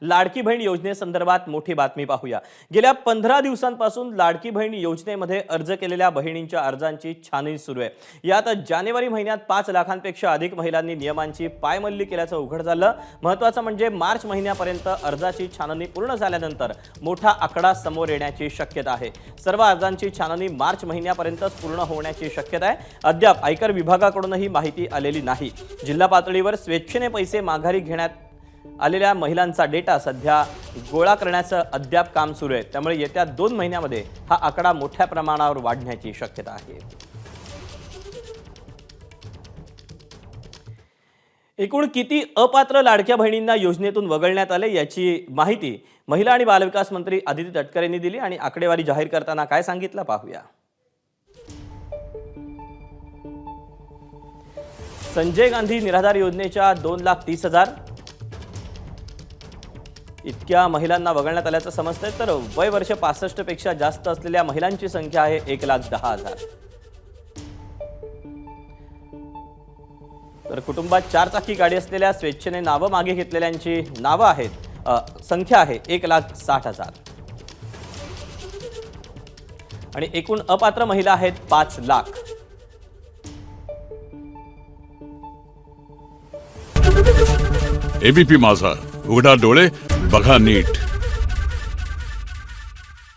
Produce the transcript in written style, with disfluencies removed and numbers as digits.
लाडकी बहीण योजनेसंदर्भात मोठी बातमी पाहूया। गेल्या 15 दिवसांपासून लाडकी बहीण योजनेमध्ये अर्ज केलेल्या बहिणींच्या अर्जांची छाननी सुरू आहे। यात जानेवारी महिन्यात 5 लाखांपेक्षा अधिक महिलांनी नियमांची पायमल्ली केल्याचं उघड झालं। महत्त्वाचं म्हणजे मार्च महिन्यापर्यंत अर्जाची छाननी पूर्ण झाल्यानंतर मोठा आकडा समोर येण्याची शक्यता आहे। सर्व अर्जांची छाननी मार्च महिन्यापर्यंतच पूर्ण होण्याची शक्यता आहे। अद्याप आयकर विभागाकडूनही माहिती आलेली नाही। जिल्हा पातळीवर स्वेच्छेने पैसे माघारी घेण्यात आलेल्या महिलांचा डेटा सध्या गोळा करण्याचं अद्याप काम सुरू आहे। त्यामुळे येत्या 2 महिन्यांमध्ये हा आकडा मोठ्या प्रमाणावर वाढण्याची शक्यता आहे। एकूण किती अपात्र लाडक्या बहिणींना योजनेतून वगळण्यात आले याची माहिती महिला आणि बालविकास मंत्री आदिती तटकरे यांनी दिली आणि आकडेवारी जाहीर करताना काय सांगितलं पाहूया। संजय गांधी निराधार योजनेच्या 2,30,000 इतक्या महिलांना वगळण्यात आल्याचं समजतंय। तर वय वर्ष 65 पेक्षा जास्त असलेल्या महिलांची संख्या आहे 1,10,000। तर कुटुंबात 4 चाकी गाडी असलेल्या स्वेच्छेने नावं मागे घेतलेल्यांची नावं आहेत संख्या आहे 1,60,000 आणि एकूण अपात्र महिला आहेत 5 लाख। एबीपी माझा, उघडा डोळे बघा नीट।